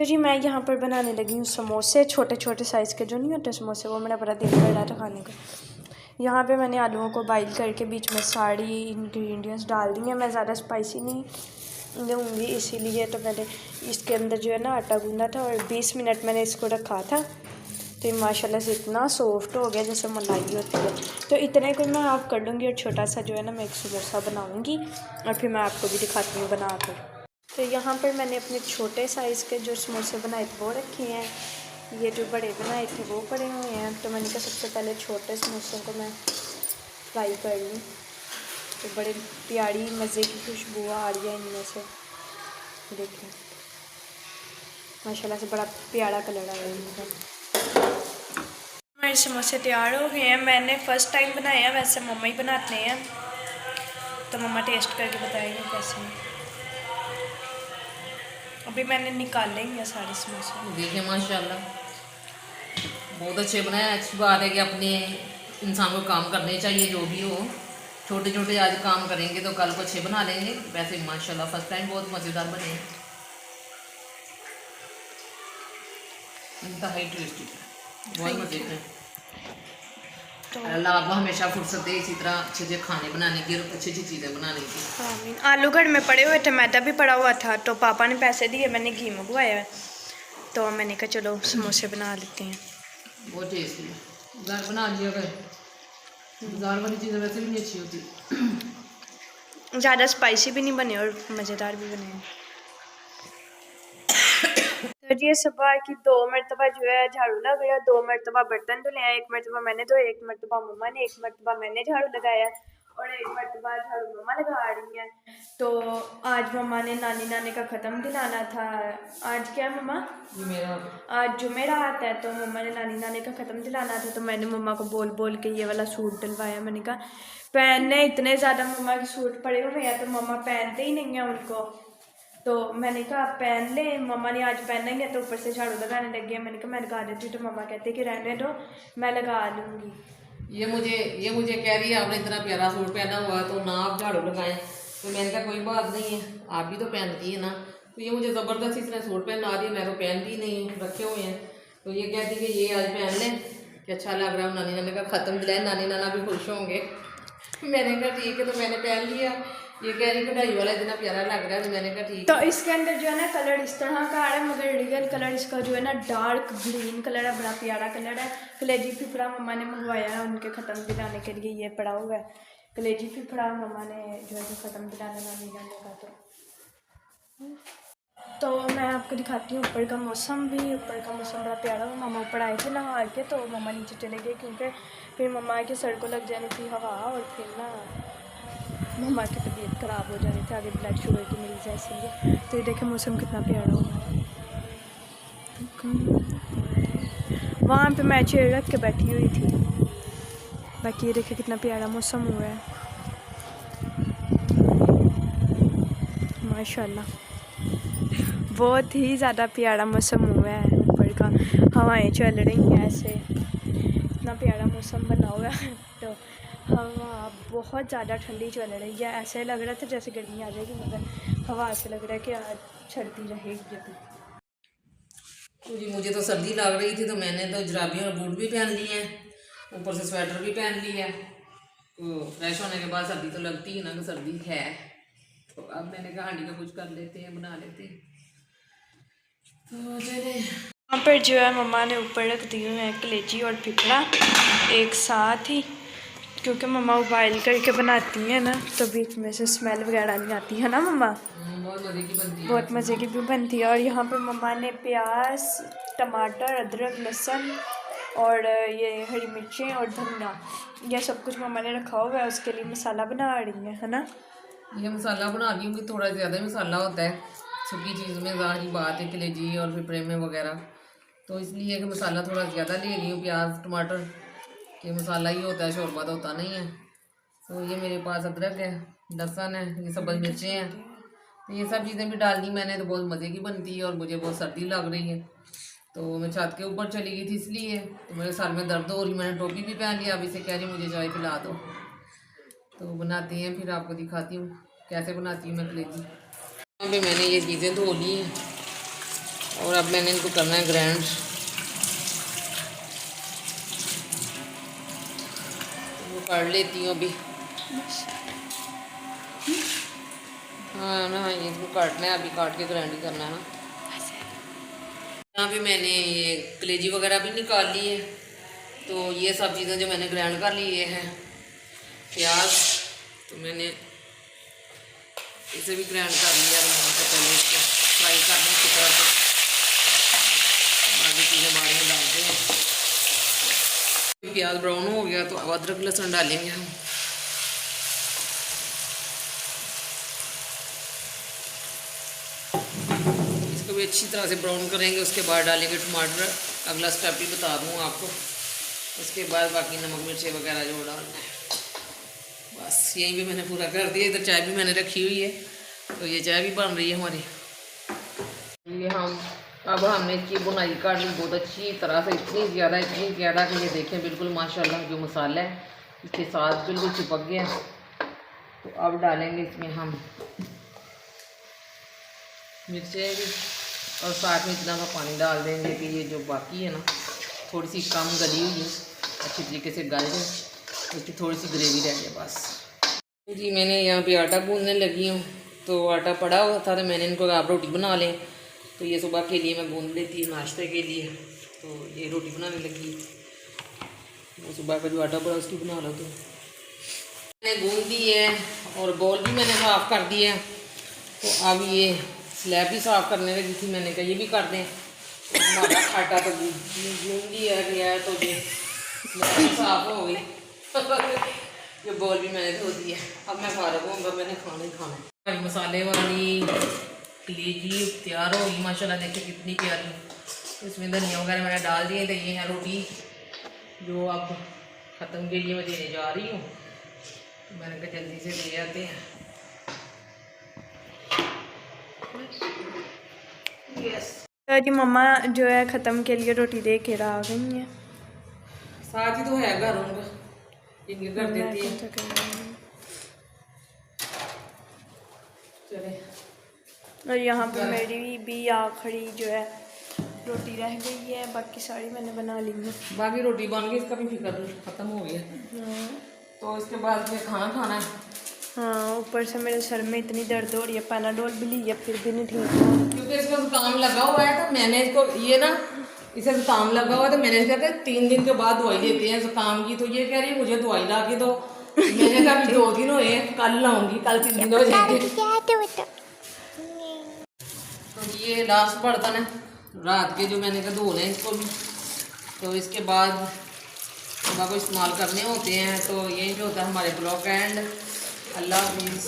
तो जी मैं यहाँ पर बनाने लगी हूँ समोसे, छोटे छोटे साइज़ के जो नहीं होते समोसे, वो मेरा बड़ा दिल कर रहा था खाने का। यहाँ पे मैंने आलूओं को बॉईल करके बीच में सारी इंग्रेडिएंट्स डाल दी हैं। मैं ज़्यादा स्पाइसी नहीं दूँगी इसीलिए तो मैंने इसके अंदर जो है ना आटा गूंदा था और 20 मिनट मैंने इसको रखा था। तो माशाल्लाह से इतना सॉफ्ट हो गया जैसे मलाई होती है। तो इतने को मैं ऑफ कर लूँगी और छोटा सा जो है ना मैं एक समोसा बनाऊँगी और फिर मैं आपको भी दिखाती हूँ बना कर। तो यहाँ पर मैंने अपने छोटे साइज़ के जो समोसे बनाए थे वो रखे हैं, ये जो बड़े बनाए थे वो पड़े हुए हैं। तो मैंने कहा सबसे पहले छोटे समोसों को मैं फ्राई कर लूँ। तो बड़े प्यारी मज़े की खुशबू आ रही है इनमें से, देखें माशाल्लाह से बड़ा प्यारा कलर आया है इनका। हमारे समोसे तैयार हो गए हैं। मैंने फ़र्स्ट टाइम बनाए हैं, वैसे मम्मा ही बनाते हैं, तो मम्मा टेस्ट करके बताएंगे कैसे हैं। अभी मैंने निकाले ही हैं सारे समोसे। देखिए माशाल्लाह बहुत अच्छे बनाए। अच्छी बात है कि अपने इंसान को काम करने चाहिए, जो भी हो। छोटे छोटे आज काम करेंगे तो कल को अच्छे बना लेंगे। वैसे माशाल्लाह फर्स्ट टाइम बहुत मज़ेदार बने, इंतहाई टेस्टी, बहुत मज़े के। तो अल्लाह आपको हमेशा फुर्सत दे इसी तरह अच्छे अच्छे खाने बनाने की और अच्छी अच्छी चीज़ें बनाने की। आमीन। आलू घर में पड़े हुए थे, मैदा भी पड़ा हुआ था, तो पापा ने पैसे दिए, मैंने घी मंगवाया है, तो मैंने कहा चलो समोसे बना लेते हैं। बहुत टेस्टी है, घर बना लिया कर। बाजार वाली चीज़ें वैसे भी नहीं अच्छी होती। ज़्यादा स्पाइसी भी नहीं बने और मज़ेदार भी बने। तो ये सुबह की 2 मरतबा जो है झाड़ू लग गया, 2 मरतबा बर्तन धुले हैं, 1 मरतबा मैंने धोए, 1 मरतबा मम्मा ने, 1 मरतबा मैंने झाड़ू लगाया और 1 मरतबा झाड़ू मम्मा लगा रही हैं। तो आज मम्मा ने नानी नाने का ख़त्म दिलाना था। आज क्या मम्मा? आज जुमेरात है, तो मम्मा ने नानी नाने का ख़त्म दिलाना था, तो मैंने मम्मा को बोल बोल के ये वाला सूट दिलवाया। मैंने कहा पहनने इतने ज़्यादा मम्मा के सूट पड़े हुए हैं तो मम्मा पहनते ही नहीं हैं उनको, तो मैंने कहा आप पहन लें। मम्मा ने आज पहना ही है तो ऊपर से झाड़ू लगाने लग गया। मैंने कहा मैं लगा देती हूँ, तो मम्मा कहते कि रहने दो मैं लगा लूँगी। ये मुझे कह रही है आपने इतना प्यारा सूट पहना हुआ तो ना आप झाड़ू लगाएं। तो मैंने कहा कोई बात नहीं है, आप भी तो पहनती है ना। तो ये मुझे ज़बरदस्ती इतना सूट पहना रही है, मैं तो पहनती नहीं हूँ, रखे हुए हैं। तो ये कहती कि ये आज पहन लें कि अच्छा लग रहा है। नानी नाना का ख़त्म दिलाए, नानी नाना भी खुश होंगे। मैंने कहा ठीक है, तो मैंने पहन लिया। ये कह रही कढ़ाई वाला इतना प्यारा लग रहा है, तो मैंने कहा ठीक। तो इसके अंदर जो है ना कलर इस तरह का आ रहा है, मगर रियल कलर इसका जो है ना डार्क ग्रीन कलर है, बड़ा प्यारा कलर है। कलेजी फिफड़ा मम्मा ने मंगवाया है उनके ख़त्म दिलाने के लिए, ये पड़ा हुआ है कलेजी फिफड़ा मम्मा ने जो है ख़त्म दिलाने नानी नाने का। तो मैं आपको दिखाती हूँ ऊपर का मौसम भी। ऊपर का मौसम बड़ा प्यारा हुआ। मम्मा ऊपर आए थे नहा के, तो मम्मा नीचे चले गए क्योंकि फिर मम्मा के सर को लग जानी थी हवा और फिर ना मम्मा की तबीयत ख़राब हो जानी थी, आगे ब्लड शुगर की मरीज़ है इसलिए। तो ये देखें मौसम कितना प्यारा हुआ है। वहाँ पे मैं चेयर रख के बैठी हुई थी। बाकी ये देखें कितना प्यारा मौसम हुआ है माशाल्लाह, बहुत ही ज़्यादा प्यारा मौसम हुआ है। ऊपर का हवाएं चल रही हैं, ऐसे इतना प्यारा मौसम बना हुआ है। तो हवा बहुत ज़्यादा ठंडी चल रही है, ऐसे लग रहा था जैसे गर्मी आ जाएगी, मगर हवा से लग रहा है कि आज सर्दी रहेगी अभी। तो जी मुझे तो सर्दी लग रही थी, तो मैंने तो जुराबी और बूट भी पहन लिए हैं, ऊपर से स्वेटर भी पहन लिया। तो फ्रेश होने के बाद सर्दी तो लगती है ना, कि सर्दी है। तो अब मैंने कहा हांडी का कुछ कर लेते हैं, बना लेते हैं। तो चले यहाँ पर जो है मम्मा ने ऊपर रख दी हुई है कलेजी और पिपड़ा एक साथ ही, क्योंकि मम्मा बॉयल करके बनाती हैं ना, तो बीच में से स्मेल वगैरह नहीं आती है ना मम्मा। बहुत मज़े की बनती है, बहुत मज़े की भी बनती है। और यहाँ पर मम्मा ने प्याज, टमाटर, अदरक, लहसुन और ये हरी मिर्चें और धनिया, ये सब कुछ मम्मा ने रखा हुआ है, उसके लिए मसाला बना रही है ना। ये मसाला बना रही हूँ कि थोड़ा ज़्यादा मसाला होता है सूखी चीज़ में, ज़ाहिर बात है, कलेजी और पिपड़े में वगैरह, तो इसलिए कि मसाला थोड़ा ज़्यादा ले रही हूँ। प्याज टमाटर के मसाला ही होता है, शोरबा तो होता नहीं है। तो ये मेरे पास अदरक है, लहसुन है, ये सब्ज़ मिर्चें हैं, तो ये सब चीज़ें भी डाल दी मैंने। तो बहुत मज़े की बनती है और मुझे बहुत सर्दी लग रही है, तो मैं छत के ऊपर चली गई थी इसलिए। तो मेरे सर में दर्द हो रही, मैंने टोपी भी पहन लिया। अभी से कह रही मुझे चाय पिला दो। तो बनाते हैं, फिर आपको दिखाती हूँ कैसे बनाती हूँ मैं कलेजी। यहाँ पे मैंने ये चीज़ें धो ली हैं, और अब मैंने इनको करना है ग्राइंड। वो कर लेती हूँ अभी। हाँ ना, इनको काटना है अभी, काट के ग्राइंड करना है ना। यहाँ पे मैंने ये कलेजी वगैरह भी निकाल ली है। तो ये सब चीज़ें जो मैंने ग्राइंड कर ली, ये है प्याज, तो मैंने इसे भी ग्राइंड कर लिया। तो पहले इसको फ्राई करना अच्छी तरह से, बाकी चीज़ें बाद में डालते हैं। प्याज ब्राउन हो गया तो अब अदरक लहसुन डालेंगे हम। इसको भी अच्छी तरह से ब्राउन करेंगे, उसके बाद डालेंगे टमाटर। अगला स्टेप भी बता दूँ आपको। उसके बाद बाकी नमक मिर्ची वगैरह जो डालना है, बस यहीं पे मैंने पूरा कर दिया। इधर चाय भी मैंने रखी हुई है, तो ये चाय भी बन रही है हमारी। ये अब हमने इसकी बुनाई काट ली बहुत अच्छी तरह से, इतनी ज़्यादा कि ये देखें बिल्कुल माशाल्लाह जो मसाला है इसके साथ बिल्कुल चिपक गया। तो अब डालेंगे इसमें हम मिर्चें भी, और साथ में इतना सा पानी डाल देंगे कि ये जो बाकी है ना थोड़ी सी कम गली हुई है, अच्छी तरीके से गल जाए, उसकी थोड़ी सी ग्रेवी रह जाए बस। जी मैंने यहाँ पे आटा गूंदने लगी हूँ। तो आटा पड़ा हुआ था तो मैंने इनको आप रोटी बना लें, तो ये सुबह के लिए मैं गूंद लेती हूँ नाश्ते के लिए। तो ये रोटी बनाने लगी, वो सुबह का जो आटा पड़ा उसकी बना लो। तो मैंने गूंद दी है और बॉल भी मैंने साफ़ कर दिया है। तो अब ये स्लैब भी साफ़ करने लगी थी, मैंने कहा ये भी कर दें। तो हमारा आटा तो गूंद दिया गया है, तो ये स्लैब भी साफ़ हो गई। ये बॉल भी मैंने धो दिया। अब मैं फारग हूँ, मैंने खाना ही खाना है। मसाले वाली कलेजी तैयार होगी माशाल्लाह, देखिए कितनी प्यारी। तो इसमें धनिया वगैरह मैंने डाल दिए। तो ये है रोटी जो अब ख़त्म के लिए मैं देने जा रही हूँ। तो मैंने कहा जल्दी से दे आते हैं। यस, तो जी मम्मा जो है ख़त्म के लिए रोटी दे के आ गई हैं। साथ ही तो है घर उनका, इनके कर देती है। चले, और यहाँ पे मेरी भी आखिरी जो है रोटी रह गई है, बाकी सारी मैंने बना ली है। बाकी रोटी बन गई, इसका भी फिक्र ख़त्म हो गया। तो इसके बाद फिर खाना खाना है। हाँ, ऊपर से मेरे सर में इतनी दर्द हो रही है, पैनाडोल भी ली है फिर भी नहीं ठीक हो, क्योंकि इसको जुकाम लगा हुआ है। तो मैंने इसको ये ना, इसे जुकाम लगा हुआ है, तो मैंने इसका 3 दिन के बाद दवाई देते हैं जुकाम की। तो ये कह रही है मुझे दवाई ला के दो। मैंने कहा अभी 2 दिन हुए, कल लाऊंगी, कल 3 दिन हो जाएंगे। तो ये लास्ट बर्तन है रात के जो मैंने कहा धो लें इसको भी। तो इसके बाद सुबह को इस्तेमाल करने होते हैं। तो यही जो होता है हमारे ब्लॉग एंड। अल्लाह हाफिज़।